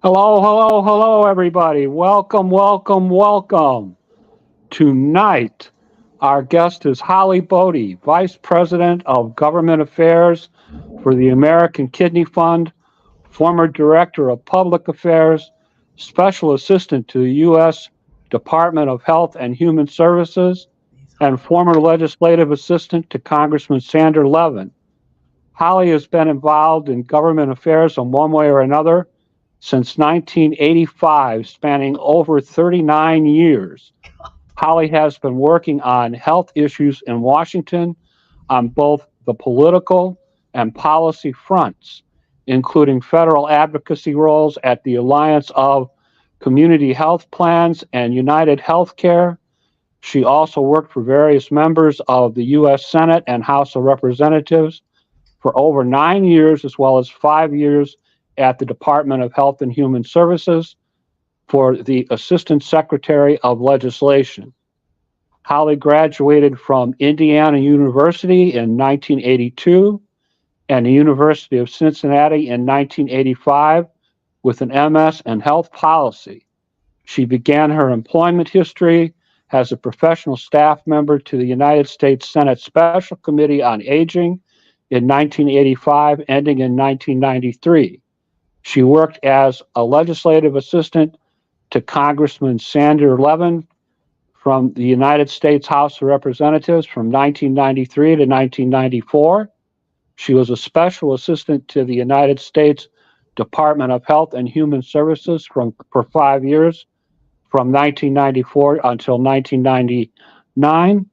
Hello, hello, hello, everybody. Welcome, welcome, welcome. Tonight, our guest is Holly Bode, Vice President of Government Affairs for the American Kidney Fund, former Director of Public Affairs, Special Assistant to the U.S. Department of Health and Human Services, and former Legislative Assistant to Congressman Sander Levin. Holly has been involved in government affairs in one way or another since 1985, spanning over 39 years. Holly has been working on health issues in Washington on both the political and policy fronts, including federal advocacy roles at the Alliance of Community Health Plans and United Healthcare. She also worked for various members of the U.S. Senate and House of Representatives for over 9 years, as well as 5 years at the Department of Health and Human Services for the Assistant Secretary of Legislation. Holly graduated from Indiana University in 1982 and the University of Cincinnati in 1985 with an MS in health policy. She began her employment history as a professional staff member to the United States Senate Special Committee on Aging in 1985, ending in 1993. She worked as a legislative assistant to Congressman Sander Levin from the United States House of Representatives from 1993 to 1994. She was a special assistant to the United States Department of Health and Human Services for 5 years, from 1994 until 1999.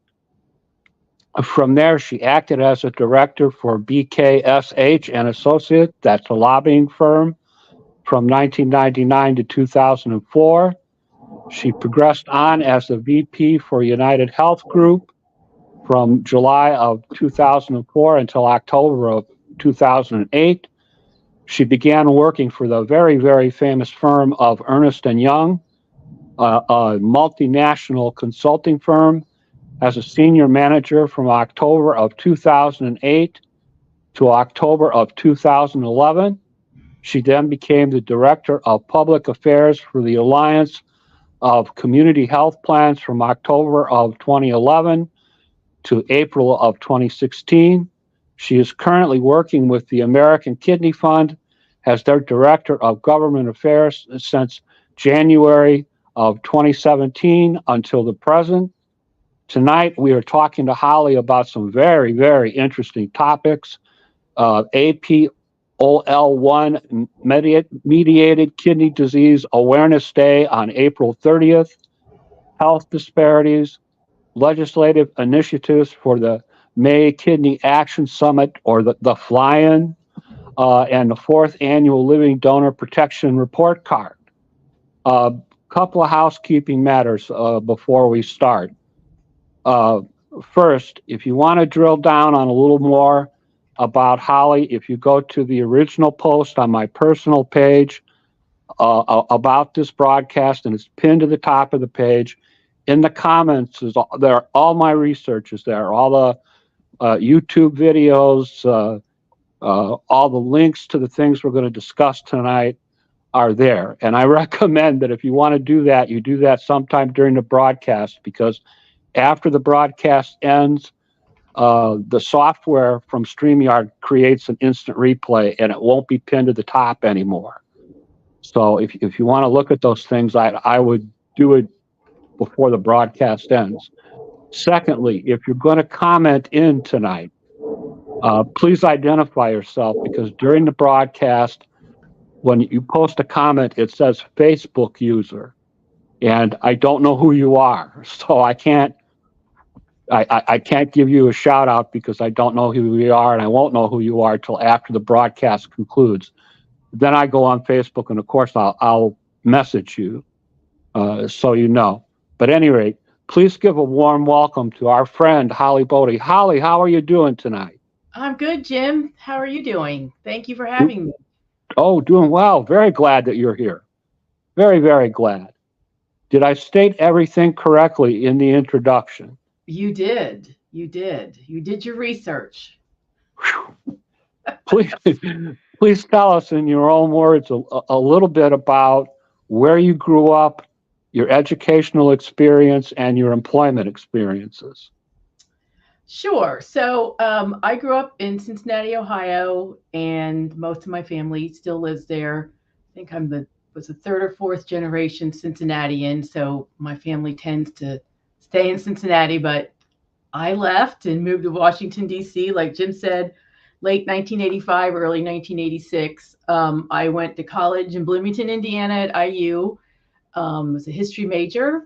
From there, she acted as a director for BKSH and Associates, that's a lobbying firm, from 1999 to 2004. She progressed on as a VP for United Health Group from July of 2004 until October of 2008. She began working for the very, very famous firm of Ernst & Young, a multinational consulting firm, as a senior manager from October of 2008 to October of 2011. She then became the Director of Public Affairs for the Alliance of Community Health Plans from October of 2011 to April of 2016. She is currently working with the American Kidney Fund as their Director of Government Affairs since January of 2017 until the present. Tonight, we are talking to Holly about some very, very interesting topics. APOL1 mediated kidney disease awareness day on April 30th, health disparities, legislative initiatives for the May Kidney Action Summit, or the fly-in, and the 4th annual Living Donor Protection Report Card. A couple of housekeeping matters before we start. First, if you want to drill down on a little more about Holly, if you go to the original post on my personal page about this broadcast, and it's pinned to the top of the page, in the comments there, all my research is there, all the YouTube videos, all the links to the things we're going to discuss tonight are there. And I recommend that if you want to do that, you do that sometime during the broadcast, because after the broadcast ends, the software from StreamYard creates an instant replay, and it won't be pinned to the top anymore. So if you want to look at those things, I would do it before the broadcast ends. Secondly, if you're going to comment in tonight, please identify yourself, because during the broadcast, when you post a comment, it says Facebook user, and I don't know who you are, so I can't give you a shout out because I don't know who you are, and I won't know who you are till after the broadcast concludes. Then I go on Facebook, and of course I'll message you so you know. But at any rate, please give a warm welcome to our friend Holly Bode. Holly, how are you doing tonight? I'm good, Jim. How are you doing? Thank you for having me. Oh, doing well. Very glad that you're here. Very, very glad. Did I state everything correctly in the introduction? You did. You did. You did your research. Please, Please tell us in your own words a little bit about where you grew up, your educational experience, and your employment experiences. Sure. So I grew up in Cincinnati, Ohio, and most of my family still lives there. I think was the third or fourth generation Cincinnatian, so my family tends to stay in Cincinnati. But I left and moved to Washington D.C. Like Jim said, late 1985, early 1986. I went to college in Bloomington, Indiana, at IU. Was a history major.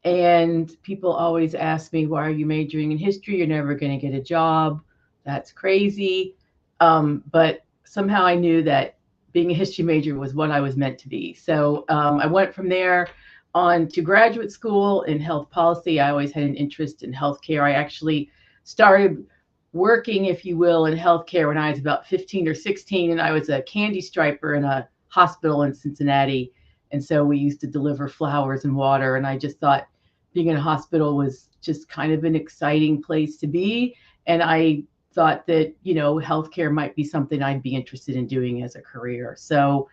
And people always ask me, why are you majoring in history? You're never going to get a job. That's crazy. But somehow I knew that being a history major was what I was meant to be. So I went from there on to graduate school in health policy. I always had an interest in healthcare. I actually started working, if you will, in healthcare when I was about 15 or 16, and I was a candy striper in a hospital in Cincinnati. And so we used to deliver flowers and water. And I just thought being in a hospital was just kind of an exciting place to be. And I thought that, healthcare might be something I'd be interested in doing as a career. So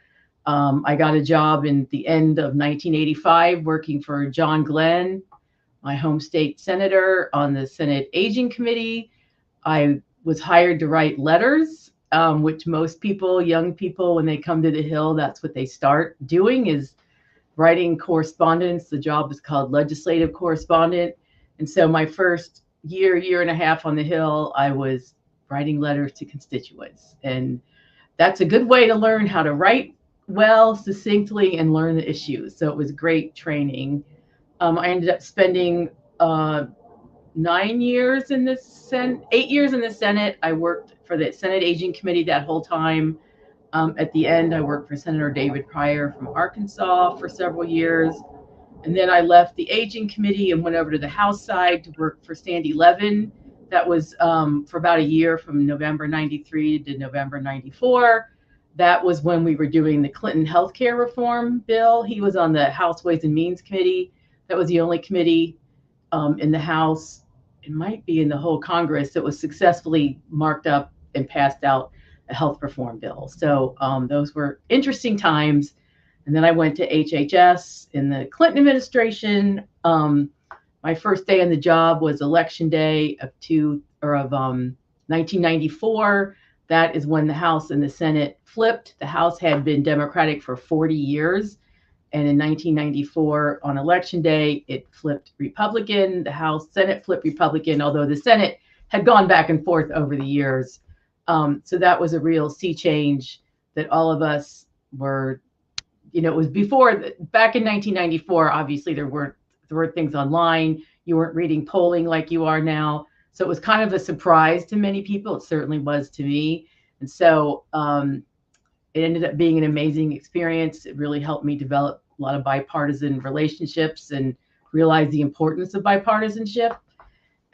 I got a job in the end of 1985 working for John Glenn, my home state senator, on the Senate Aging Committee. I was hired to write letters, which most people, young people, when they come to the Hill, that's what they start doing, is writing correspondence. The job is called legislative correspondent. And so my first year and a half on the Hill, I was writing letters to constituents. And that's a good way to learn how to write well, succinctly, and learn the issues. So it was great training. I ended up spending 8 years in the Senate. I worked for the Senate Aging Committee that whole time. At the end, I worked for Senator David Pryor from Arkansas for several years. And then I left the Aging Committee and went over to the House side to work for Sandy Levin. That was for about a year, from November 93 to November 94. That was when we were doing the Clinton healthcare reform bill. He was on the House Ways and Means Committee. That was the only committee in the House, it might be in the whole Congress, that was successfully marked up and passed out a health reform bill. So those were interesting times. And then I went to HHS in the Clinton administration. My first day on the job was Election Day of 1994. That is when the House and the Senate flipped. The House had been Democratic for 40 years. And in 1994, on Election Day, it flipped Republican. The Senate flipped Republican, although the Senate had gone back and forth over the years. So that was a real sea change that all of us were, it was back in 1994, obviously there weren't things online. You weren't reading polling like you are now. So it was kind of a surprise to many people. It certainly was to me. And so it ended up being an amazing experience. It really helped me develop a lot of bipartisan relationships and realize the importance of bipartisanship.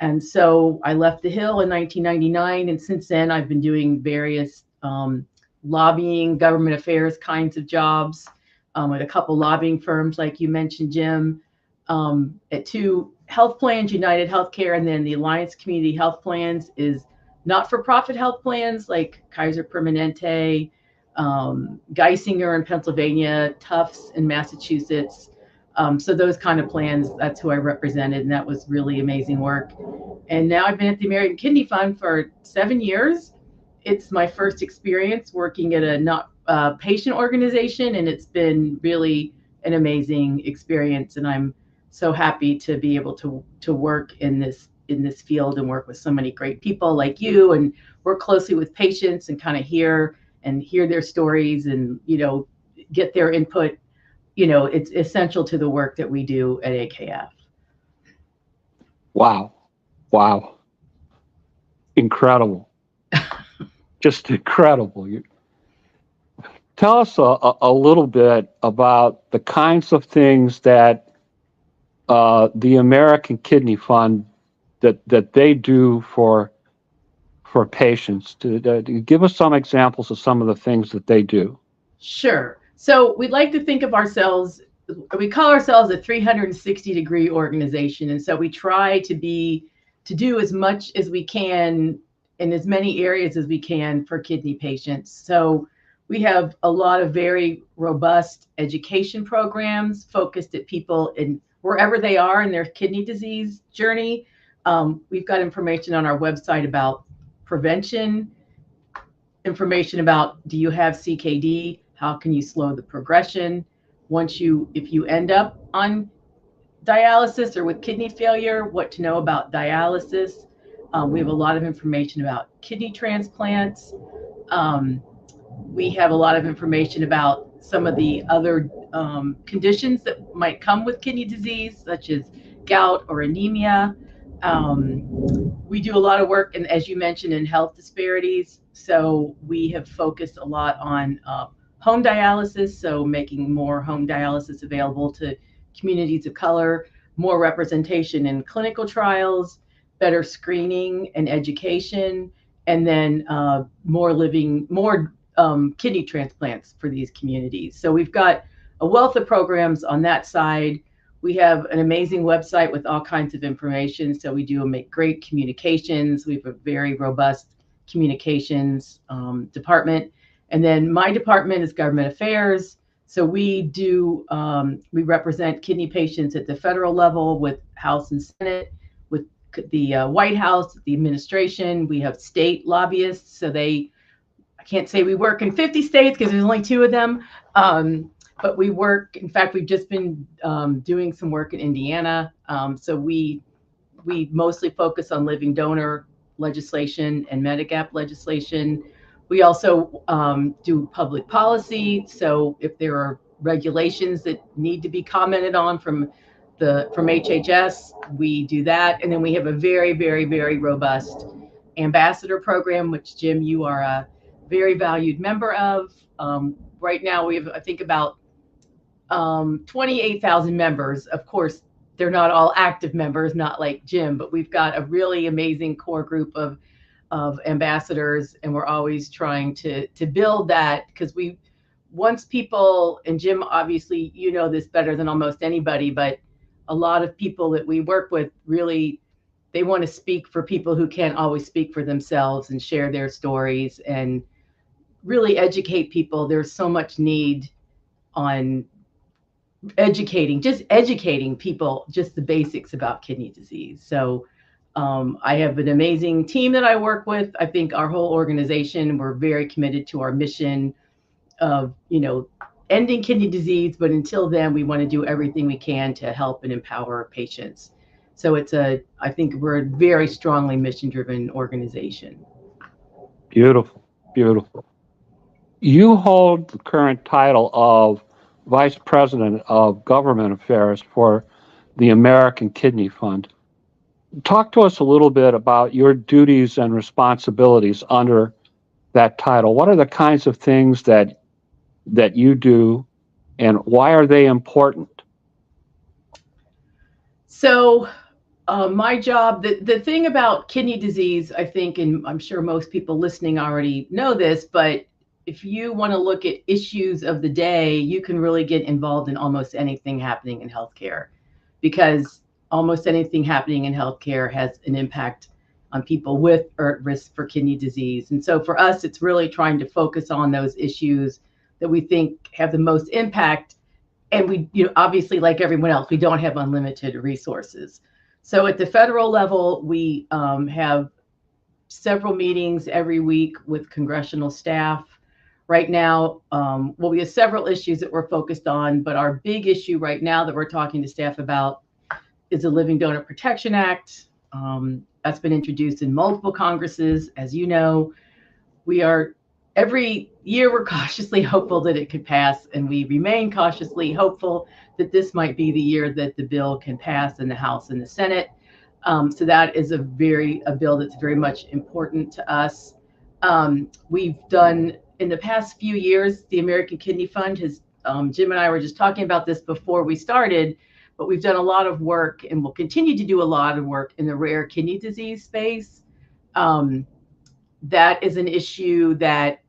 And so I left the Hill in 1999. And since then, I've been doing various lobbying, government affairs kinds of jobs with a couple lobbying firms, like you mentioned, Jim, at 2 health plans, United Healthcare, and then the Alliance Community Health Plans is not-for-profit health plans like Kaiser Permanente, Geisinger in Pennsylvania, Tufts in Massachusetts. So those kind of plans, that's who I represented, and that was really amazing work. And now I've been at the American Kidney Fund for 7 years. It's my first experience working at a patient organization, and it's been really an amazing experience. And I'm so happy to be able to work in this field and work with so many great people like you, and work closely with patients and kind of hear their stories and get their input. It's essential to the work that we do at AKF. Wow. Incredible. Just incredible. Tell us a little bit about the kinds of things that the American Kidney Fund that they do for patients. To give us some examples of some of the things that they do. Sure. So we'd like to think of ourselves, we call ourselves a 360-degree organization. And so we try to do as much as we can in as many areas as we can for kidney patients. So We have a lot of very robust education programs focused at people in wherever they are in their kidney disease journey. We've got information on our website about prevention, information about, do you have CKD? How can you slow the progression? If you end up on dialysis or with kidney failure, what to know about dialysis. We have a lot of information about kidney transplants. Um, we have a lot of information about some of the other conditions that might come with kidney disease, such as gout or anemia. Um, we do a lot of work, and as you mentioned, in health disparities. So we have focused a lot on home dialysis, so making more home dialysis available to communities of color, more representation in clinical trials, better screening and education, and then more kidney transplants for these communities. So we've got a wealth of programs on that side. We have an amazing website with all kinds of information. So we do make great communications. We have a very robust communications department. And then my department is government affairs. So we represent kidney patients at the federal level with House and Senate, with the White House, the administration. We have state lobbyists. I can't say we work in 50 states because there's only 2 of them. But we work, in fact, we've just been doing some work in Indiana. So we mostly focus on living donor legislation and Medigap legislation. We also do public policy. So if there are regulations that need to be commented on from HHS, we do that. And then we have a very, very, very robust ambassador program, which, Jim, you are a very valued member of. Right now, we have, I think, about 28,000 members. Of course, they're not all active members, not like Jim, but we've got a really amazing core group of ambassadors, and we're always trying to build that, because once people, and Jim, obviously, you know this better than almost anybody, but a lot of people that we work with really, they want to speak for people who can't always speak for themselves and share their stories and really educate people. There's so much need on educating people, just the basics about kidney disease. So I have an amazing team that I work with. I think our whole organization, we're very committed to our mission of, ending kidney disease. But until then, we want to do everything we can to help and empower patients. So I think we're a very strongly mission-driven organization. Beautiful, beautiful. You hold the current title of Vice President of Government Affairs for the American Kidney Fund. Talk to us a little bit about your duties and responsibilities under that title. What are the kinds of things that you do, and why are they important? So my job, the thing about kidney disease, I think, and I'm sure most people listening already know this, but if you want to look at issues of the day, you can really get involved in almost anything happening in healthcare, because almost anything happening in healthcare has an impact on people with or at risk for kidney disease. And so for us, it's really trying to focus on those issues that we think have the most impact. And we, obviously, like everyone else, we don't have unlimited resources. So at the federal level, we have several meetings every week with congressional staff. Right now, we have several issues that we're focused on, but our big issue right now that we're talking to staff about is the Living Donor Protection Act. That's been introduced in multiple Congresses. As you know, every year we're cautiously hopeful that it could pass, and we remain cautiously hopeful that this might be the year that the bill can pass in the House and the Senate. So that is a bill that's very much important to us. We've done, in the past few years, the American Kidney Fund has, Jim and I were just talking about this before we started, but we've done a lot of work and will continue to do a lot of work in the rare kidney disease space. That is an issue that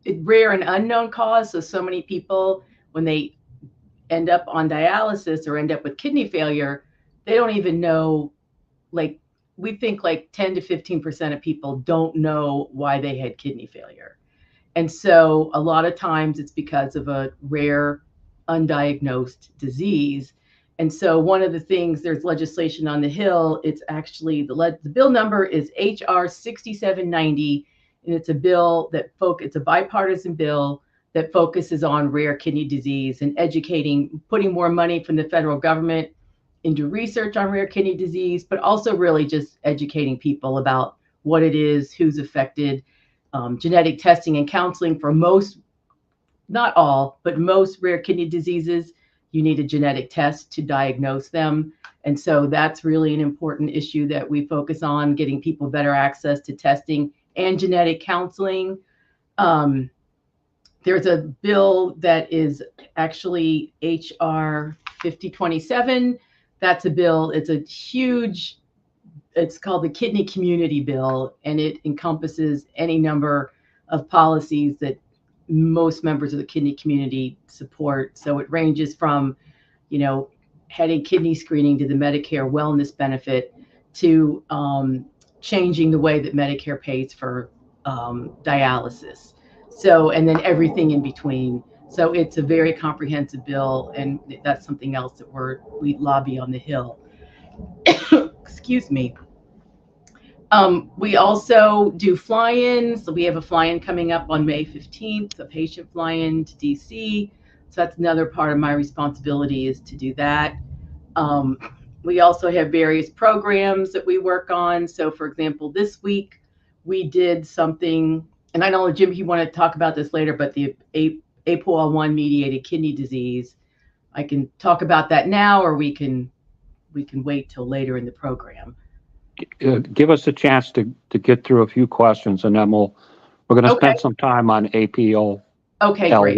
is rare and unknown cause. So many people, when they end up on dialysis or end up with kidney failure, they don't even know, we think 10 to 15% of people don't know why they had kidney failure. And so a lot of times it's because of a rare, undiagnosed disease. And so one of the things, there's legislation on the Hill. It's actually the bill number is HR 6790, and it's a bill that it's a bipartisan bill that focuses on rare kidney disease and educating, putting more money from the federal government into research on rare kidney disease, but also really just educating people about what it is, who's affected, genetic testing and counseling for most, not all, but most rare kidney diseases. You need a genetic test to diagnose them. And so that's really an important issue that we focus on, getting people better access to testing and genetic counseling. There's a bill that is actually HR 5027. That's a bill, it's a huge, it's called the Kidney Community Bill, and it encompasses any number of policies that most members of the kidney community support. So it ranges from, heading kidney screening to the Medicare wellness benefit to changing the way that Medicare pays for dialysis. So, and then everything in between. So it's a very comprehensive bill, and that's something else that we lobby on the Hill. Excuse me. We also do fly-ins. So we have a fly-in coming up on May 15th, a patient fly-in to DC. So that's another part of my responsibility, is to do that. We also have various programs that we work on. So for example, this week we did something, and I know, Jim, you want to talk about this later, but the APOL1 mediated kidney disease, I can talk about that now, or we can wait till later in the program. Give us a chance to get through a few questions, and then we're going to spend some time on APOL1. Okay, great.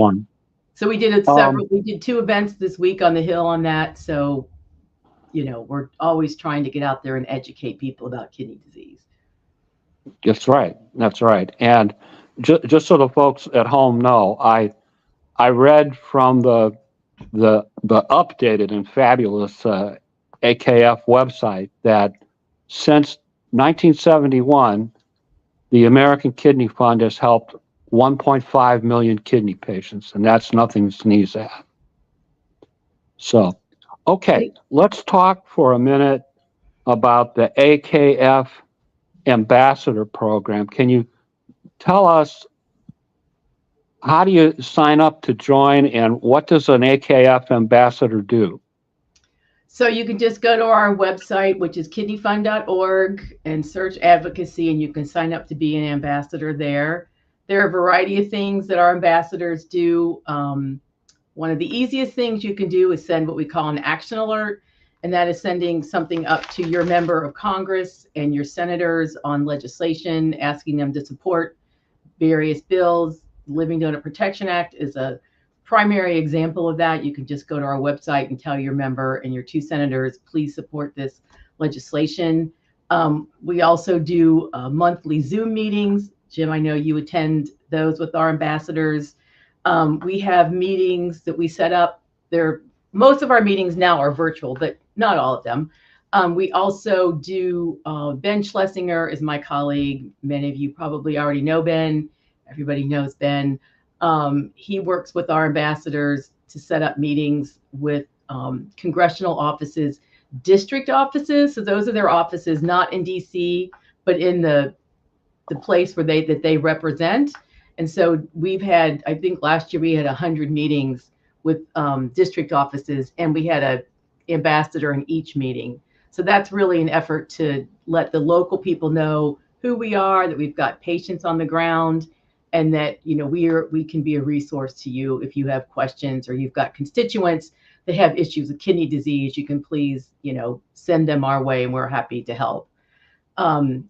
So we did we did 2 events this week on the Hill on that. So, we're always trying to get out there and educate people about kidney disease. That's right. That's right. And just so the folks at home know, I read from the updated and fabulous AKF website that since 1971, the American Kidney Fund has helped 1.5 million kidney patients, and that's nothing to sneeze at. So, okay, let's talk for a minute about the AKF Ambassador Program. Can you tell us, how do you sign up to join, and what does an AKF ambassador do? So you can just go to our website, which is kidneyfund.org, and search advocacy, and you can sign up to be an ambassador there. There are a variety of things that our ambassadors do. One of the easiest things you can do is send what we call an action alert, and that is sending something up to your member of Congress and your senators on legislation, asking them to support various bills. Living Donor Protection Act is a primary example of that. You can just go to our website and tell your member and your 2 senators, please support this legislation. We also do monthly Zoom meetings. Jim, I know you attend those with our ambassadors. We have meetings that we set up. Most of our meetings now are virtual, but not all of them. We also do, Ben Schlesinger is my colleague. Many of you probably already know Ben. Everybody knows Ben. He works with our ambassadors to set up meetings with congressional offices, district offices. So those are their offices, not in DC, but in the place where they represent. And so we've had, I think last year we had 100 meetings with district offices, and we had an ambassador in each meeting. So that's really an effort to let the local people know who we are, that we've got patients on the ground, and that we can be a resource to you if you have questions, or you've got constituents that have issues with kidney disease. You can please send them our way, and we're happy to help.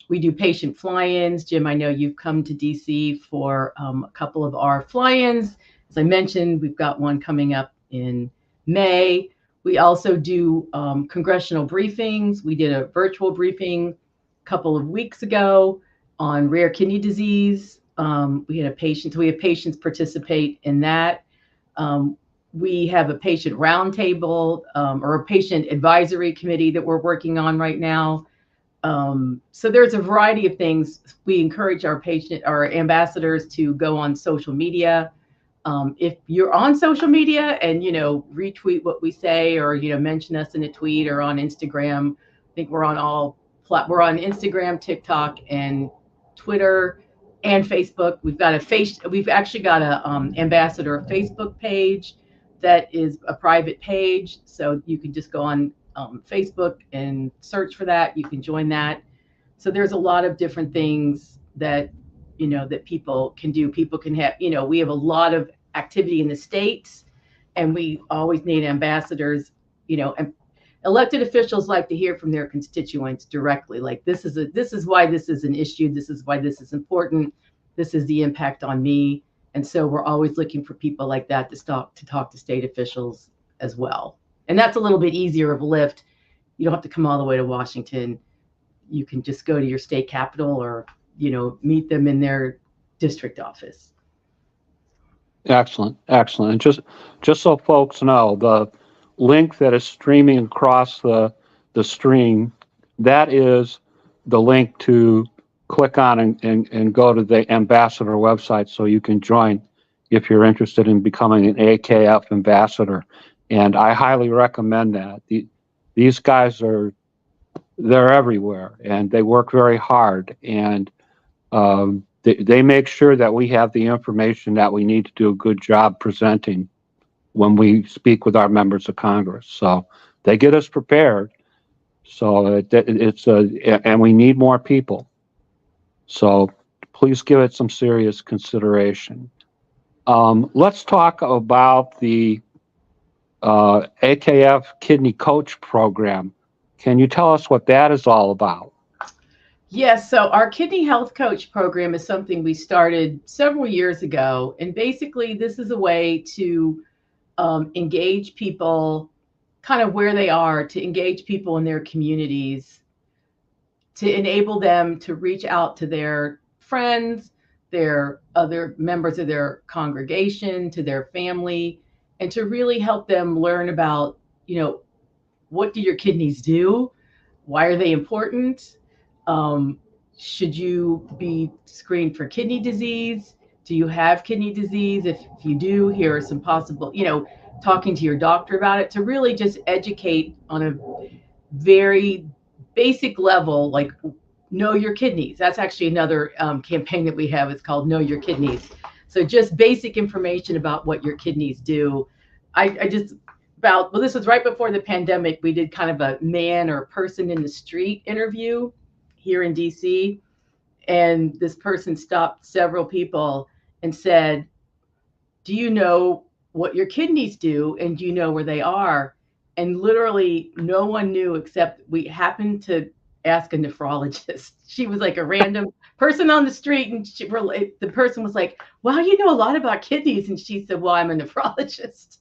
We do patient fly-ins. Jim, I know you've come to DC for a couple of our fly-ins. As I mentioned, we've got one coming up in May. We also do congressional briefings. We did a virtual briefing a couple of weeks ago on rare kidney disease. We have patients participate in that. We have a patient roundtable or a patient advisory committee that we're working on right now. So there's a variety of things. We encourage our ambassadors to go on social media. If you're on social media and, retweet what we say, or, mention us in a tweet, or on Instagram, I think we're on Instagram, TikTok, and Twitter, and Facebook. We've actually got a ambassador Facebook page that is a private page. So you can just go on Facebook and search for that. You can join that. So there's a lot of different things that, that people can do. People can have, we have a lot of activity in the States, and we always need ambassadors, and elected officials like to hear from their constituents directly. Like, this is why this is an issue. This is why this is important. This is the impact on me. And so we're always looking for people like that to talk to state officials as well. And that's a little bit easier of a lift. You don't have to come all the way to Washington. You can just go to your state capital, or, meet them in their district office. Excellent, excellent. And just so folks know, the link that is streaming across the stream, that is the link to click on and go to the ambassador website, so you can join if you're interested in becoming an AKF ambassador. And I highly recommend that. These guys they're everywhere, and they work very hard, and they make sure that we have the information that we need to do a good job presenting when we speak with our members of Congress. So they get us prepared. So and we need more people. So please give it some serious consideration. Let's talk about the AKF Kidney Coach Program. Can you tell us what that is all about? Yes, so our Kidney Health Coach program is something we started several years ago. And basically, this is a way to engage people kind of where they are, to engage people in their communities, to enable them to reach out to their friends, their other members of their congregation, to their family, and to really help them learn about, what do your kidneys do? Why are they important? Should you be screened for kidney disease? Do you have kidney disease? If you do, here are some possible, talking to your doctor about it, to really just educate on a very basic level, like know your kidneys. That's actually another campaign that we have. It's called Know Your Kidneys. So just basic information about what your kidneys do. This was right before the pandemic. We did kind of a man or person in the street interview here in DC. And this person stopped several people and said, do you know what your kidneys do? And do you know where they are? And literally no one knew, except we happened to ask a nephrologist. She was like a random person on the street. And the person was like, wow, you know a lot about kidneys. And she said, well, I'm a nephrologist.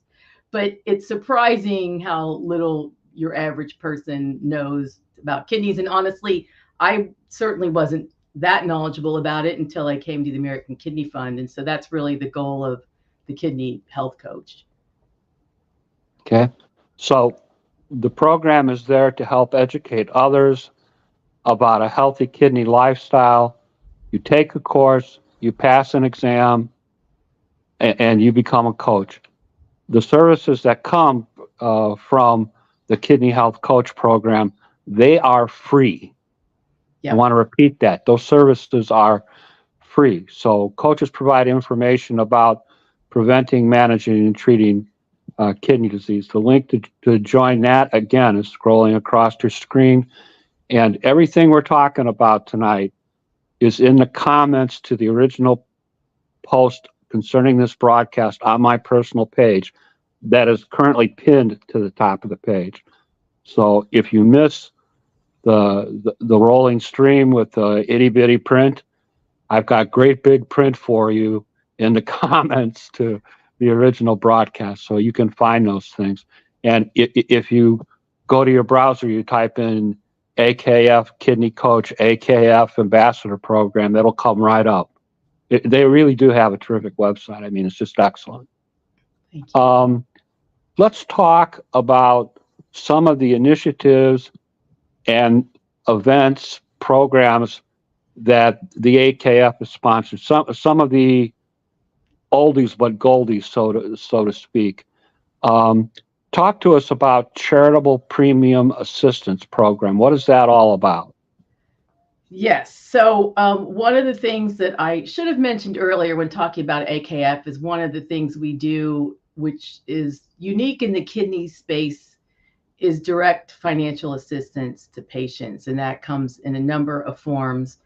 But it's surprising how little your average person knows about kidneys. And honestly, I certainly wasn't that knowledgeable about it until I came to the American Kidney Fund. And so that's really the goal of the Kidney Health Coach. Okay. So the program is there to help educate others about a healthy kidney lifestyle. You take a course, you pass an exam, and you become a coach. The services that come from the Kidney Health Coach Program, they are free. Yeah. I want to repeat that. Those services are free. So coaches provide information about preventing, managing, and treating kidney disease. The link to join that, again, is scrolling across your screen. And everything we're talking about tonight is in the comments to the original post concerning this broadcast on my personal page that is currently pinned to the top of the page. So if you miss the rolling stream with the itty bitty print, I've got great big print for you in the comments to the original broadcast, so you can find those things. And if you go to your browser, you type in AKF Kidney Coach, AKF Ambassador Program, that'll come right up. They really do have a terrific website. I mean, it's just excellent. Thank you. Let's talk about some of the initiatives and events, programs that the AKF has sponsored. Some of the oldies but goldies, so to speak. Talk to us about Charitable Premium Assistance Program. What is that all about? Yes. So one of the things that I should have mentioned earlier when talking about AKF is one of the things we do, which is unique in the kidney space, is direct financial assistance to patients. And that comes in a number of forms.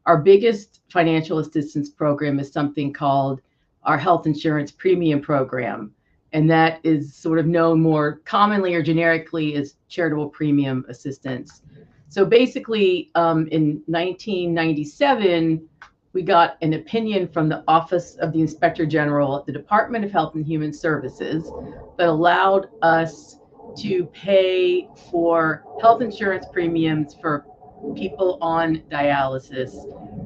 Our biggest financial assistance program is something called our health insurance premium program. And that is sort of known more commonly or generically as charitable premium assistance. So basically, in 1997, we got an opinion from the Office of the Inspector General at the Department of Health and Human Services that allowed us to pay for health insurance premiums for people on dialysis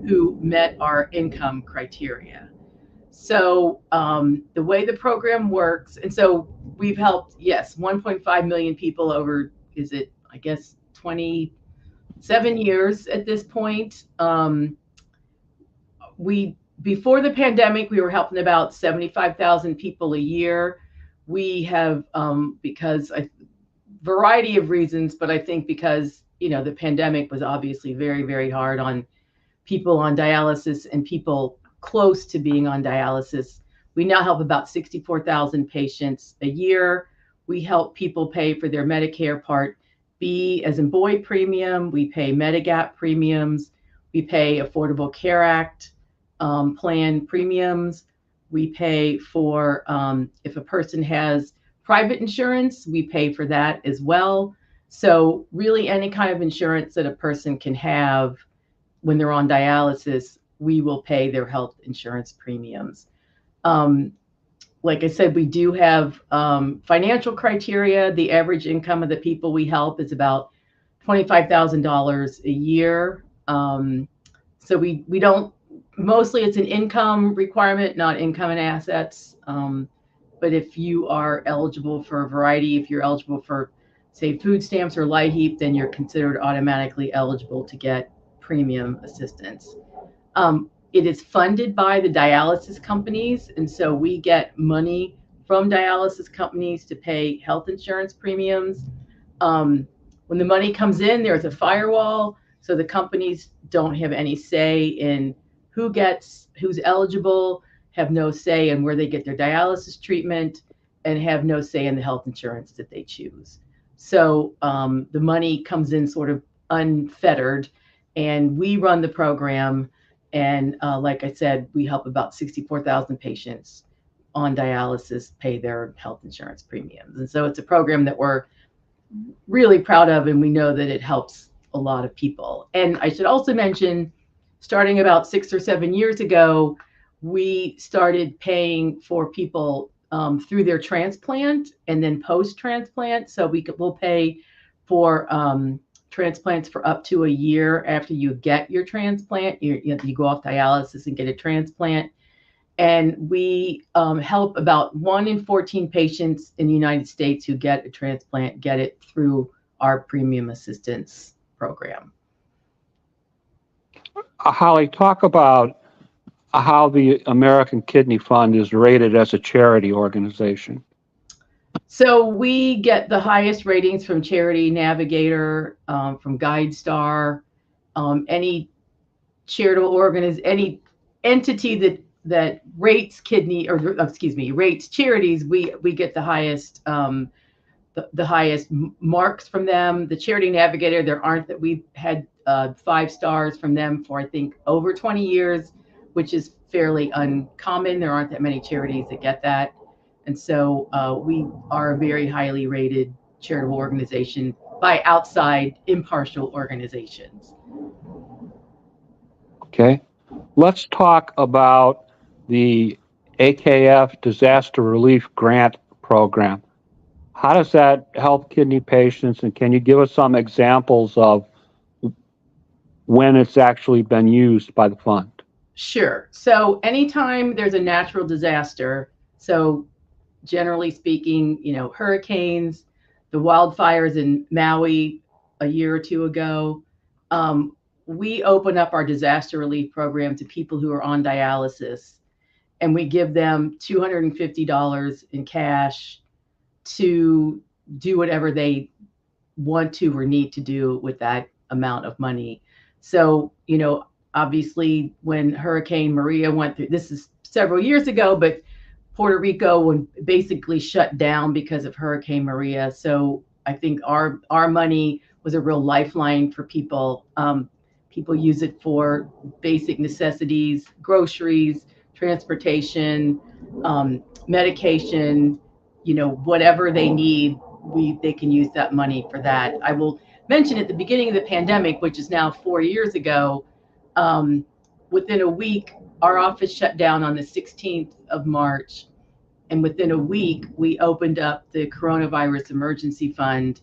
who met our income criteria. So the way the program works, and so we've helped, yes, 1.5 million people over, is it, I guess, 27 years at this point. Before the pandemic, we were helping about 75,000 people a year. We have, because a variety of reasons, but I think because, the pandemic was obviously very, very hard on people on dialysis and people close to being on dialysis. We now help about 64,000 patients a year. We help people pay for their Medicare Part B, as in boy premium. We pay Medigap premiums. We pay Affordable Care Act plan premiums. We pay for, if a person has private insurance, we pay for that as well. So really any kind of insurance that a person can have when they're on dialysis, we will pay their health insurance premiums. Like I said, we do have financial criteria. The average income of the people we help is about $25,000 a year. So we don't, mostly it's an income requirement, not income and assets. But if you are eligible for a variety, if you're eligible for, say, food stamps or LIHEAP, then you're considered automatically eligible to get premium assistance. It is funded by the dialysis companies, and so we get money from dialysis companies to pay health insurance premiums. When the money comes in, there's a firewall, so the companies don't have any say in who's eligible, have no say in where they get their dialysis treatment, and have no say in the health insurance that they choose. So the money comes in sort of unfettered, and we run the program. And like I said, we help about 64,000 patients on dialysis pay their health insurance premiums. And so it's a program that we're really proud of, and we know that it helps a lot of people. And I should also mention, starting about 6 or 7 years ago, we started paying for people through their transplant and then post-transplant. So we'll pay for transplants for up to a year after you get your transplant. You go off dialysis and get a transplant. And we help about 1 in 14 patients in the United States who get a transplant get it through our premium assistance program. Holly, talk about how the American Kidney Fund is rated as a charity organization. So we get the highest ratings from Charity Navigator, from GuideStar, any charitable any entity that rates rates charities. We get the highest the highest marks from them. The Charity Navigator, we've had 5 stars from them for I think over 20 years, which is fairly uncommon. There aren't that many charities that get that. And so we are a very highly rated charitable organization by outside impartial organizations. Okay. Let's talk about the AKF Disaster Relief Grant Program. How does that help kidney patients, and can you give us some examples of when it's actually been used by the fund? Sure. So anytime there's a natural disaster, so generally speaking, hurricanes, the wildfires in Maui a year or two ago, we open up our disaster relief program to people who are on dialysis, and we give them $250 in cash to do whatever they want to or need to do with that amount of money. So, obviously when Hurricane Maria went through, this is several years ago, but Puerto Rico basically shut down because of Hurricane Maria. So I think our money was a real lifeline for people. People use it for basic necessities, groceries, transportation, medication, whatever they need, they can use that money for that. I will mention at the beginning of the pandemic, which is now 4 years ago, within a week, our office shut down on the 16th of March. And within a week, we opened up the Coronavirus Emergency Fund.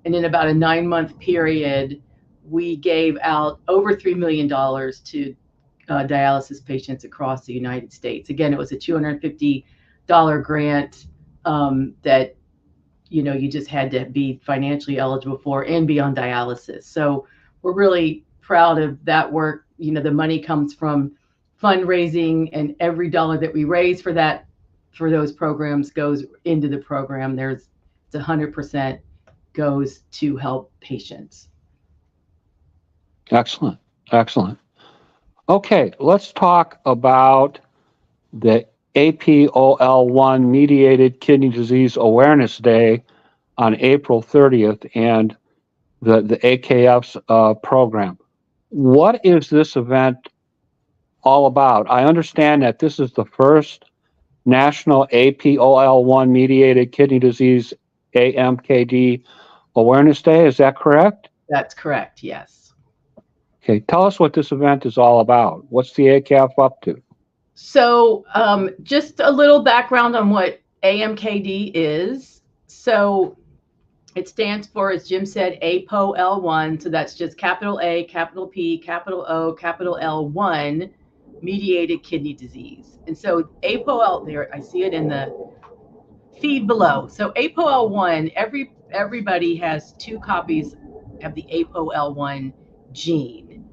And in about a 9-month period, we gave out over $3 million to dialysis patients across the United States. Again, it was a $250 grant that you just had to be financially eligible for and be on dialysis. So we're really proud of that work. The money comes from fundraising, and every dollar that we raise for those programs goes into the program. It's 100% goes to help patients. Excellent. Excellent. Okay, let's talk about the APOL1 mediated kidney disease awareness day on April 30th and the AKF's program. What is this event all about? I understand that this is the first National APOL1 mediated kidney disease AMKD awareness day. Is that correct? That's correct, yes. Okay, tell us what this event is all about. What's the AKF up to? So just a little background on what AMKD is. So it stands for, as Jim said, APOL1. So that's just capital A, capital P, capital O, capital L1, mediated kidney disease. And so APOL, there, I see it in the feed below. So APOL1, everybody has 2 copies of the APOL1 gene.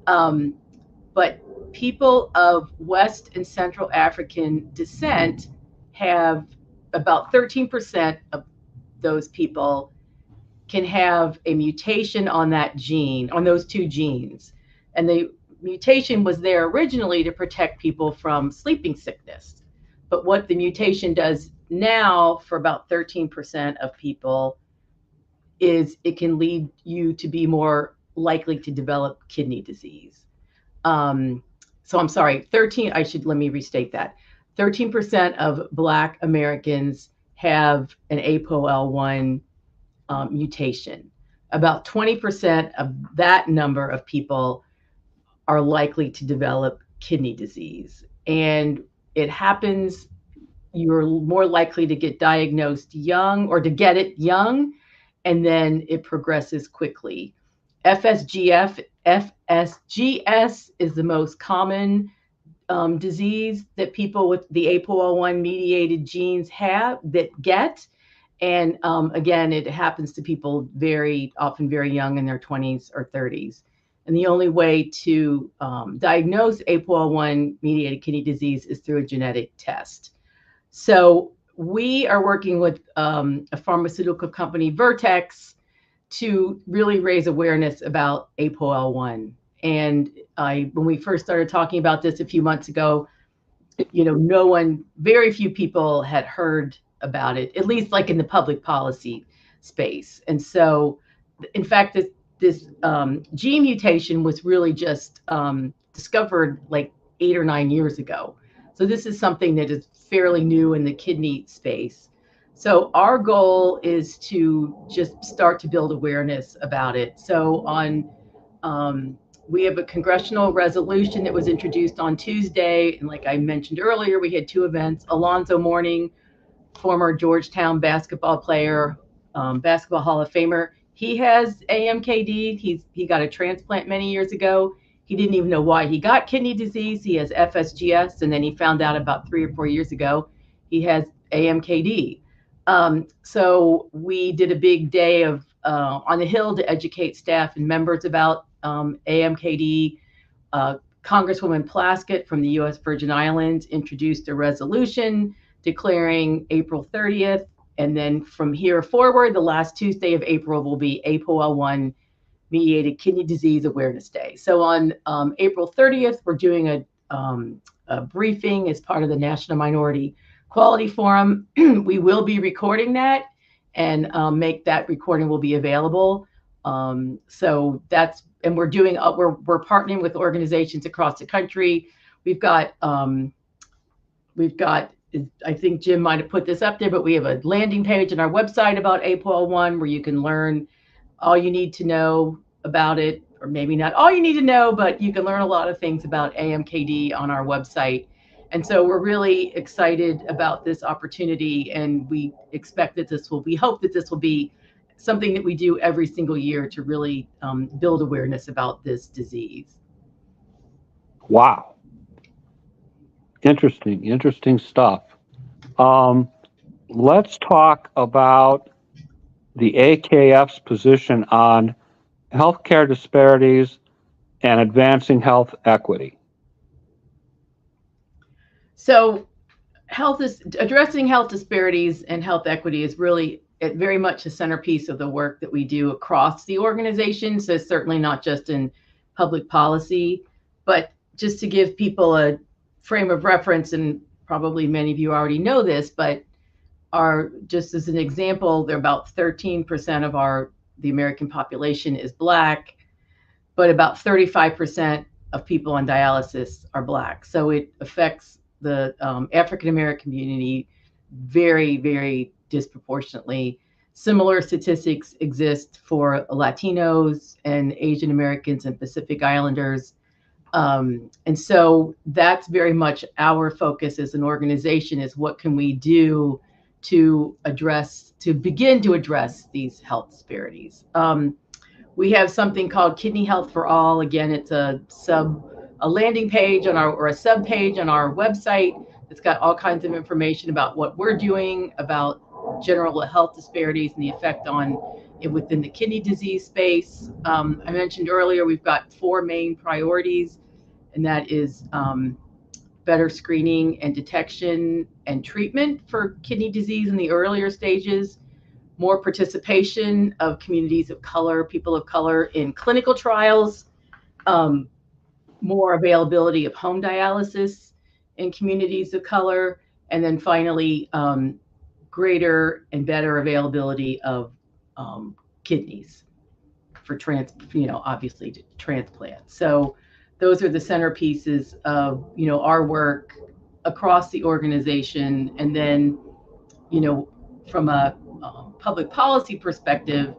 But people of West and Central African descent have about 13% of those people can have a mutation on that gene, on those 2 genes. And the mutation was there originally to protect people from sleeping sickness. But what the mutation does now for about 13% of people is it can lead you to be more likely to develop kidney disease. So I'm sorry, let me restate that. 13% of Black Americans have an APOL1 mutation. About 20% of that number of people are likely to develop kidney disease. And it happens, you're more likely to get diagnosed young or to get it young, and then it progresses quickly. FSGS is the most common disease that people with the APOL1 mediated genes get. And again, it happens to people often very young in their 20s or 30s. And the only way to diagnose APOL1 mediated kidney disease is through a genetic test. So we are working with a pharmaceutical company, Vertex, to really raise awareness about APOL1. And when we first started talking about this a few months ago, very few people had heard about it, at least like in the public policy space. And so, in fact, this gene mutation was really just discovered like 8 or 9 years ago. So this is something that is fairly new in the kidney space. So our goal is to just start to build awareness about it. So we have a congressional resolution that was introduced on Tuesday. And like I mentioned earlier, we had 2 events. Alonzo Mourning, former Georgetown basketball player, basketball Hall of Famer. He has AMKD. He got a transplant many years ago. He didn't even know why he got kidney disease. He has FSGS, and then he found out about 3 or 4 years ago he has AMKD. So we did a big day on the Hill to educate staff and members about AMKD, Congresswoman Plaskett from the U.S. Virgin Islands introduced a resolution declaring April 30th. And then from here forward, the last Tuesday of April will be APOL1 mediated kidney disease awareness day. So on April 30th, we're doing a briefing as part of the National Minority Quality Forum. We will be recording that and make that recording will be available. So that's, and we're doing, we're partnering with organizations across the country. We've got, I think Jim might have put this up there, but we have a landing page on our website about APOL1 where you can learn all you need to know about it, or maybe not all you need to know, but you can learn a lot of things about AMKD on our website. And so we're really excited about this opportunity, and we expect that we hope that this will be something that we do every single year to really build awareness about this disease. Wow. Interesting stuff. Let's talk about the AKF's position on healthcare disparities and advancing health equity. So addressing health disparities and health equity is really very much a centerpiece of the work that we do across the organization. So certainly not just in public policy, but just to give people a frame of reference, and probably many of you already know this, but just as an example, they're about 13% of the American population is Black, but about 35% of people on dialysis are Black. So it affects the African American community very, very disproportionately. Similar statistics exist for Latinos and Asian Americans and Pacific Islanders. And so that's very much our focus as an organization, is what can we do to begin to address these health disparities. We have something called Kidney Health for All. Again, it's a landing page or a sub page on our website. It's got all kinds of information about what we're doing, about general health disparities and the effect on it within the kidney disease space. I mentioned earlier, we've got 4 main priorities, and that is better screening and detection and treatment for kidney disease in the earlier stages, more participation of communities of color, people of color in clinical trials, more availability of home dialysis in communities of color, and then finally, greater and better availability of kidneys for obviously to transplant. So those are the centerpieces of, our work across the organization. And then, from a public policy perspective,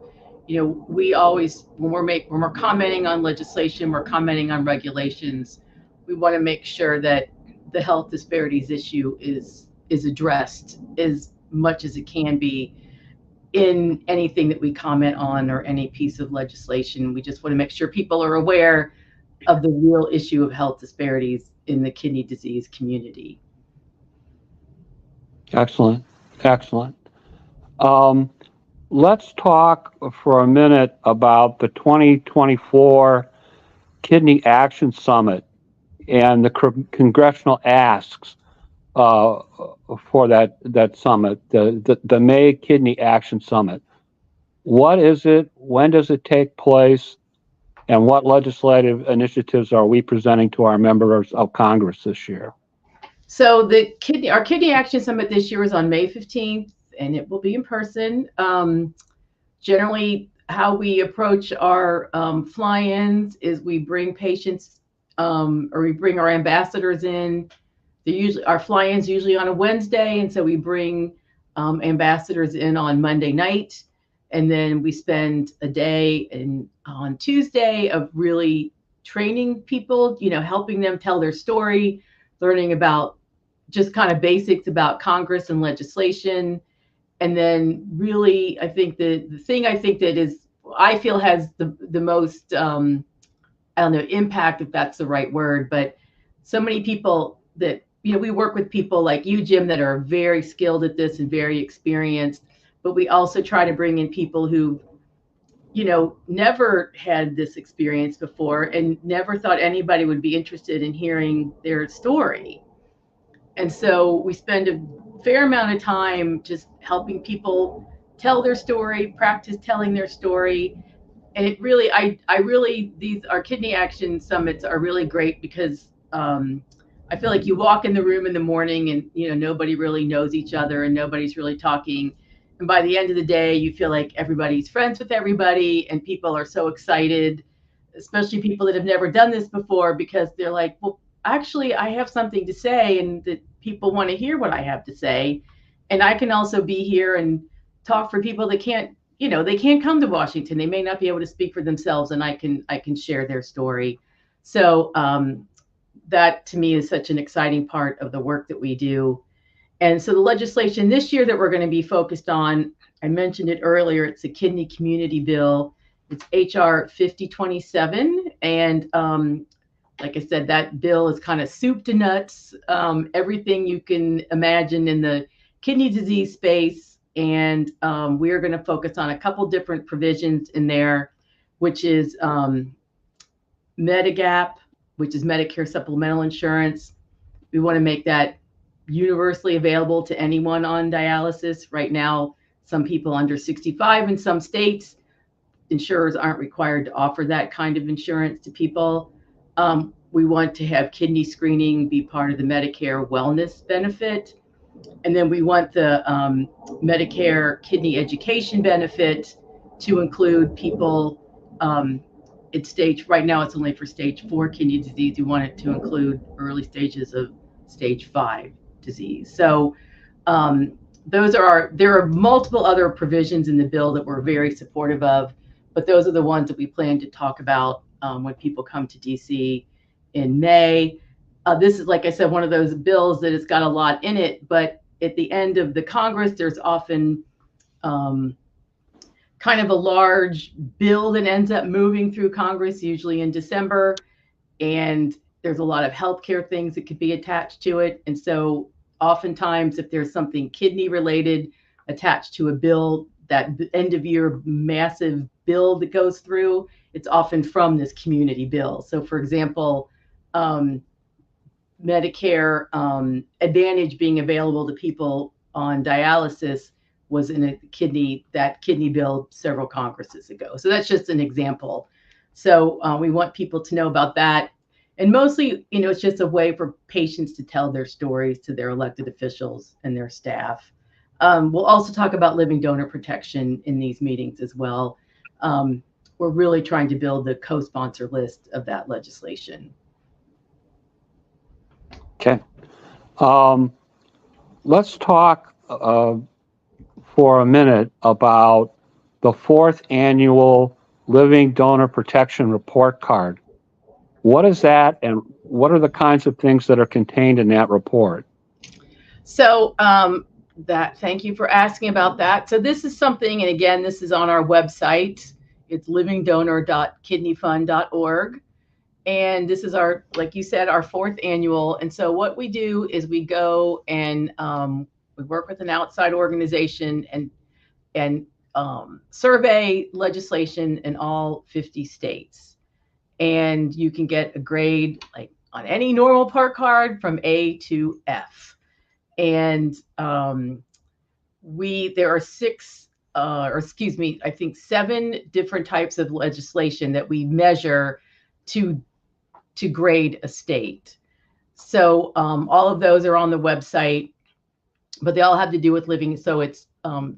we always, when we're commenting on legislation, we're commenting on regulations, we want to make sure that the health disparities issue is addressed as much as it can be in anything that we comment on or any piece of legislation. We just want to make sure people are aware of the real issue of health disparities in the kidney disease community. Excellent. Let's talk for a minute about the 2024 Kidney Action Summit and the congressional asks for that summit, the May Kidney Action Summit. What is it? When does it take place? And what legislative initiatives are we presenting to our members of Congress this year? So our Kidney Action Summit this year is on May 15th, and it will be in person. Generally, how we approach our fly-ins is we bring patients or we bring our ambassadors in. Our fly-ins usually on a Wednesday, and so we bring ambassadors in on Monday night, and then we spend a day on Tuesday of really training people, helping them tell their story, learning about just kind of basics about Congress and legislation. And then really, I think the thing I feel has the most, impact, if that's the right word, but so many people that, we work with people like you, Jim, that are very skilled at this and very experienced, but we also try to bring in people who never had this experience before and never thought anybody would be interested in hearing their story. And so we spend a fair amount of time just helping people tell their story, practice telling their story. And it really, I really, our kidney action summits are really great because I feel like you walk in the room in the morning and, nobody really knows each other and nobody's really talking. And by the end of the day, you feel like everybody's friends with everybody and people are so excited, especially people that have never done this before, because they're like, well, actually, I have something to say and that people want to hear what I have to say. And I can also be here and talk for people that can't, they can't come to Washington. They may not be able to speak for themselves, and I can share their story. So that to me is such an exciting part of the work that we do. And so the legislation this year that we're going to be focused on, I mentioned it earlier, it's a kidney community bill. It's HR 5027. And like I said, that bill is kind of soup to nuts, everything you can imagine in the kidney disease space. And we're going to focus on a couple different provisions in there, which is Medigap, which is Medicare supplemental insurance. We want to make that universally available to anyone on dialysis. Right now, some people under 65 in some states, insurers aren't required to offer that kind of insurance to people. We want to have kidney screening be part of the Medicare wellness benefit. And then we want the Medicare kidney education benefit to include people right now it's only for stage 4 kidney disease. We want it to include early stages of stage 5 disease. So there are multiple other provisions in the bill that we're very supportive of, but those are the ones that we plan to talk about when people come to DC in May. This is, like I said, one of those bills that has got a lot in it, but at the end of the Congress, there's often kind of a large bill that ends up moving through Congress, usually in December, and there's a lot of healthcare things that could be attached to it. And so oftentimes, if there's something kidney related attached to a bill, that end of year massive bill that goes through, it's often from this community bill. So for example, Medicare Advantage being available to people on dialysis was in that kidney bill several Congresses ago. So that's just an example. So we want people to know about that. And mostly, it's just a way for patients to tell their stories to their elected officials and their staff. We'll also talk about living donor protection in these meetings as well. We're really trying to build the co-sponsor list of that legislation. Okay. Let's talk for a minute about the 4th annual Living Donor Protection Report Card. What is that, and what are the kinds of things that are contained in that report? So thank you for asking about that. So this is something, and again, this is on our website. It's livingdonor.kidneyfund.org. And this is like you said, our 4th annual. And so what we do is we go and we work with an outside organization and survey legislation in all 50 states. And you can get a grade like on any normal part card from A to F. And there are 7 different types of legislation that we measure to grade a state. So all of those are on the website, but they all have to do with living. So it's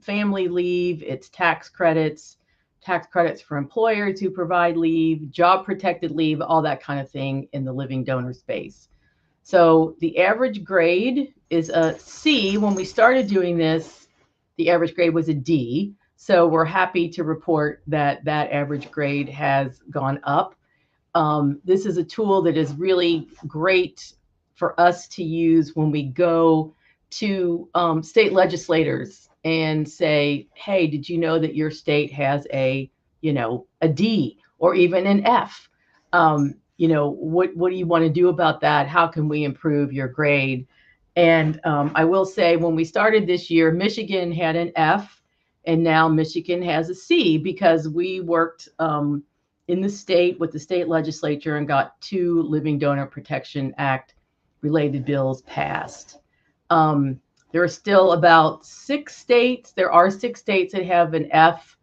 family leave, it's tax credits for employers who provide leave, job protected leave, all that kind of thing in the living donor space. So the average grade is a C. When we started doing this, the average grade was a D. So we're happy to report that average grade has gone up. This is a tool that is really great for us to use when we go to state legislators and say, hey, did you know that your state has a D or even an F? What do you want to do about that? How can we improve your grade? And I will say, when we started this year, Michigan had an F And now Michigan has a C because we worked in the state with the state legislature and got 2 Living Donor Protection Act related bills passed. There are still about 6 states. There are 6 states that have an F,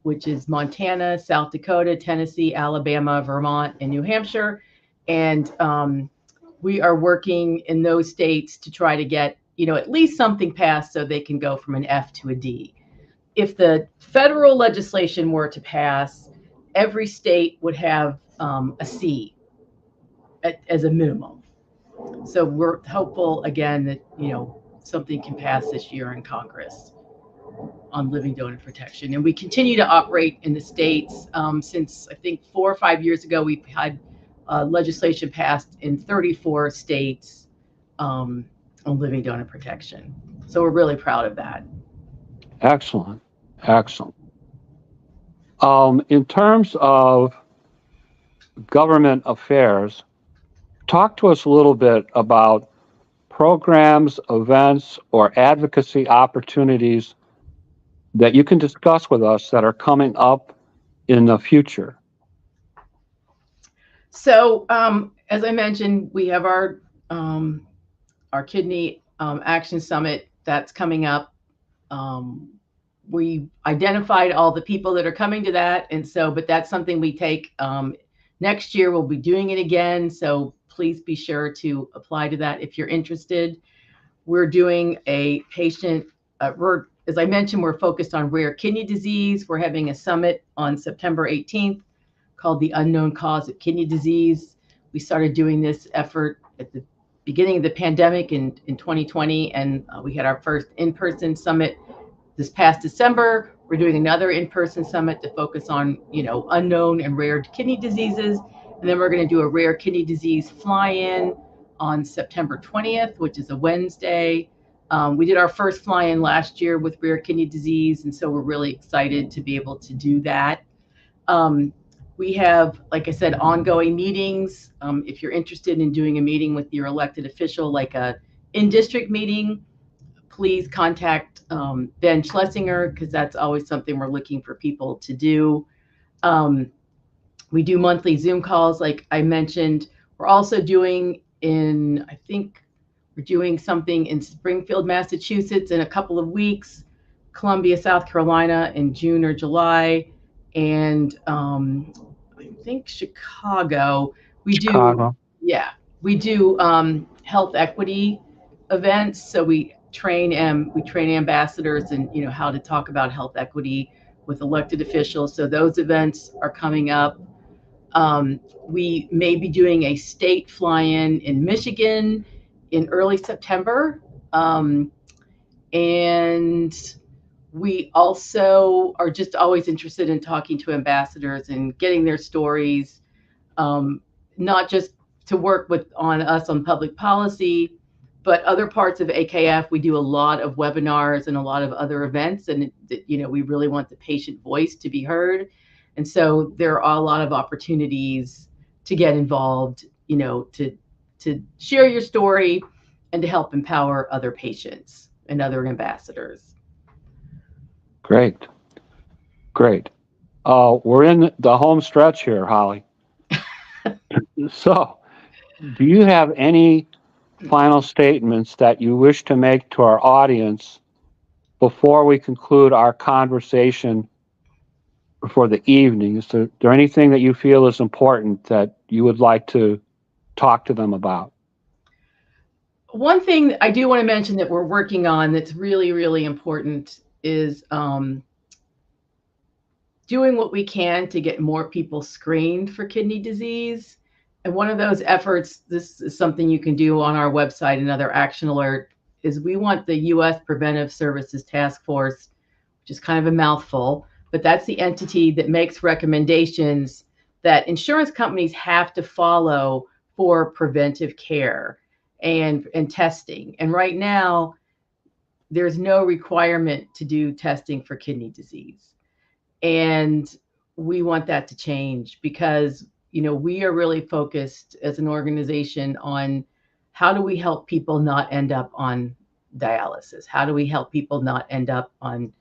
which is Montana, South Dakota, Tennessee, Alabama, Vermont, and New Hampshire. And we are working in those states to try to get, at least something passed so they can go from an F to a D. If the federal legislation were to pass, every state would have a C as a minimum. So we're hopeful again that, something can pass this year in Congress on living donor protection. And we continue to operate in the states. Since I think 4 or 5 years ago, we've had legislation passed in 34 states on living donor protection. So we're really proud of that. Excellent. Excellent. In terms of government affairs, talk to us a little bit about programs, events, or advocacy opportunities that you can discuss with us that are coming up in the future. So, as I mentioned, we have our Kidney Action Summit that's coming up. We identified all the people that are coming to that, but that's something we take next year. We'll be doing it again, so please be sure to apply to that if you're interested. We're doing a patient. As I mentioned, we're focused on rare kidney disease. We're having a summit on September 18th called The Unknown Cause of Kidney Disease. We started doing this effort at the beginning of the pandemic in 2020, and we had our first in-person summit this past December. We're doing another in-person summit to focus on, unknown and rare kidney diseases. And then we're going to do a rare kidney disease fly-in on September 20th, which is a Wednesday. We did our first fly-in last year with rare kidney disease, and so we're really excited to be able to do that. We have, like I said, ongoing meetings. If you're interested in doing a meeting with your elected official, like a in-district meeting, please contact Ben Schlesinger, because that's always something we're looking for people to do. We do monthly Zoom calls, like I mentioned. We're also doing we're doing something in Springfield, Massachusetts in a couple of weeks, Columbia, South Carolina in June or July, and I think Chicago. We do health equity events. So we train ambassadors and how to talk about health equity with elected officials. So those events are coming up. We may be doing a state fly-in in Michigan in early September. And we also are just always interested in talking to ambassadors and getting their stories, not just to work on us on public policy, but other parts of AKF. We do a lot of webinars and a lot of other events, and we really want the patient voice to be heard. And so there are a lot of opportunities to get involved, to share your story and to help empower other patients and other ambassadors. Great. We're in the home stretch here, Holly. So, do you have any final statements that you wish to make to our audience before we conclude our conversation for the evening? Is there anything that you feel is important that you would like to talk to them about? One thing I do want to mention that we're working on that's really, really important is doing what we can to get more people screened for kidney disease. And one of those efforts, this is something you can do on our website, another action alert, is we want the U.S. Preventive Services Task Force, which is kind of a mouthful, but that's the entity that makes recommendations that insurance companies have to follow for preventive care and testing. And right now, there's no requirement to do testing for kidney disease. And we want that to change because, we are really focused as an organization on how do we help people not end up on dialysis? How do we help people not end up on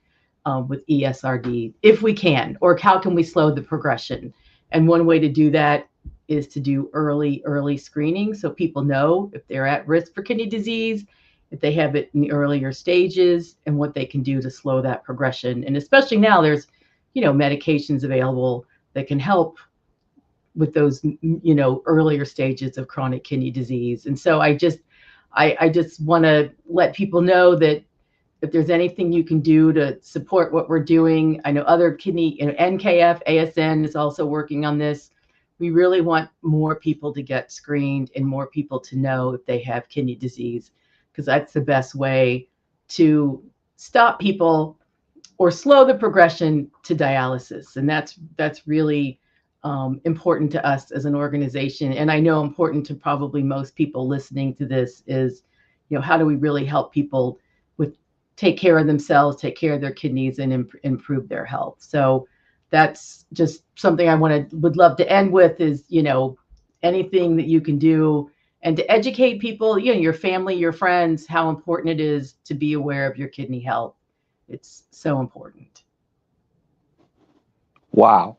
with ESRD if we can, or how can we slow the progression? And one way to do that is to do early screening so people know if they're at risk for kidney disease, if they have it in the earlier stages, and what they can do to slow that progression. And especially now there's, medications available that can help with those, earlier stages of chronic kidney disease. And so I just want to let people know that if there's anything you can do to support what we're doing. I know other kidney, NKF, ASN is also working on this. We really want more people to get screened and more people to know if they have kidney disease, because that's the best way to stop people or slow the progression to dialysis. And that's really important to us as an organization. And I know important to probably most people listening to this is, how do we really help people take care of themselves, take care of their kidneys, and improve their health. So that's just something I would love to end with is, anything that you can do and to educate people, your family, your friends, how important it is to be aware of your kidney health. It's so important. Wow.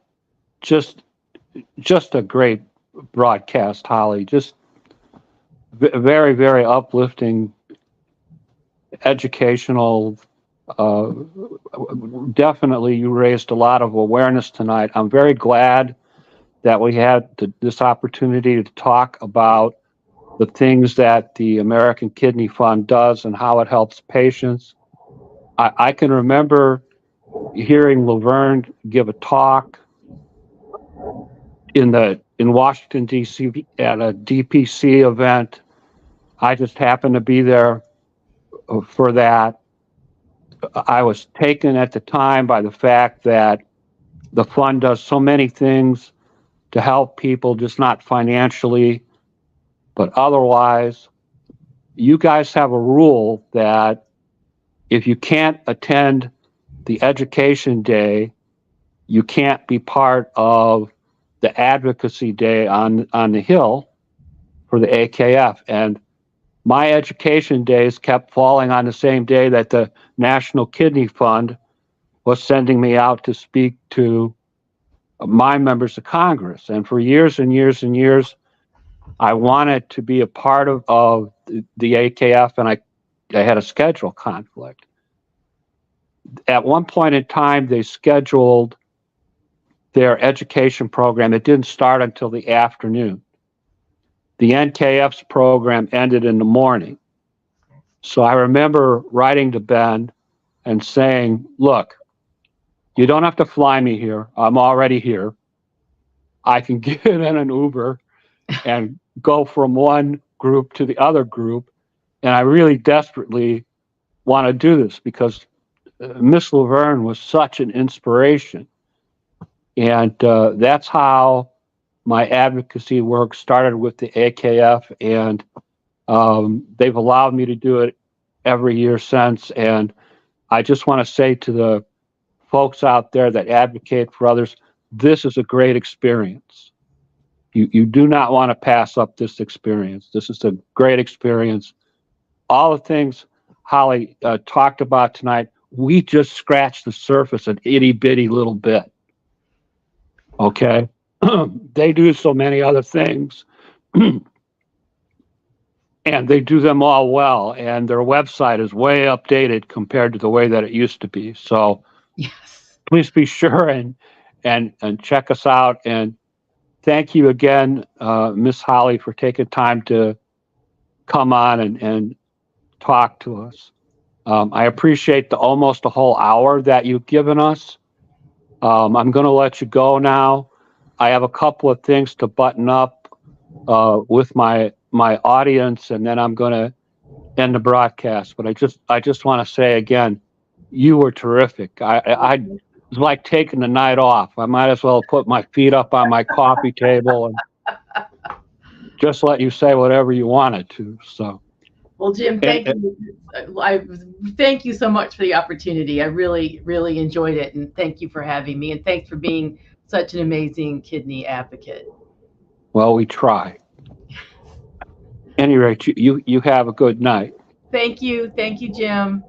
Just a great broadcast, Holly. Just very, very uplifting, educational. Definitely, you raised a lot of awareness tonight. I'm very glad that we had this opportunity to talk about the things that the American Kidney Fund does and how it helps patients. I can remember hearing Laverne give a talk in Washington, D.C. at a DPC event. I just happened to be there for that. I was taken at the time by the fact that the fund does so many things to help people, just not financially, but otherwise. You guys have a rule that if you can't attend the education day, you can't be part of the advocacy day on the Hill for the AKF. And my education days kept falling on the same day that the National Kidney Fund was sending me out to speak to my members of Congress. And for years and years and years, I wanted to be a part of the AKF, and I had a schedule conflict. At one point in time, they scheduled their education program. It didn't start until the afternoon. The NKF's program ended in the morning. So I remember writing to Ben and saying, look, you don't have to fly me here. I'm already here. I can get in an Uber and go from one group to the other group. And I really desperately want to do this because Miss Laverne was such an inspiration. And that's how my advocacy work started with the AKF. And they've allowed me to do it every year since. And I just want to say to the folks out there that advocate for others, this is a great experience. You do not want to pass up this experience. This is a great experience. All the things Holly talked about tonight, we just scratched the surface an itty bitty little bit. Okay? They do so many other things. And they do them all well. And their website is way updated compared to the way that it used to be. So yes, please be sure and check us out. And thank you again, Miss Holly, for taking time to come on and talk to us. I appreciate almost a whole hour that you've given us. I'm going to let you go now. I have a couple of things to button up with my audience, and then I'm going to end the broadcast. But I just want to say again, you were terrific. I was like taking the night off. I might as well put my feet up on my coffee table and just let you say whatever you wanted to. So, well, Jim, thank you. Thank you so much for the opportunity. I really, really enjoyed it, and thank you for having me, and thanks for being such an amazing kidney advocate. Well, we try. At any rate, you have a good night. Thank you, Jim.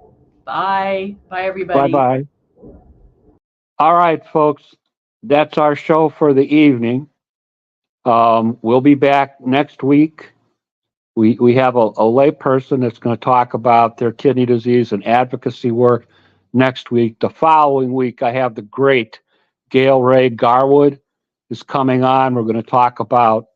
Bye, everybody. Bye. All right, folks, that's our show for the evening. We'll be back next week. We have a lay person that's going to talk about their kidney disease and advocacy work next week. The following week, I have the great Gail Ray Garwood is coming on. We're going to talk about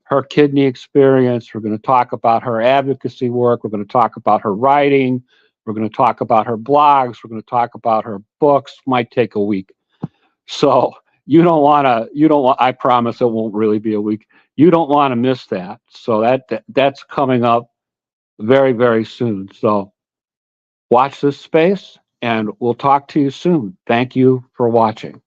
her kidney experience. We're going to talk about her advocacy work. We're going to talk about her writing. We're going to talk about her blogs. We're going to talk about her books. Might take a week. So I promise it won't really be a week. You don't want to miss that. So that's coming up very, very soon. So watch this space and we'll talk to you soon. Thank you for watching.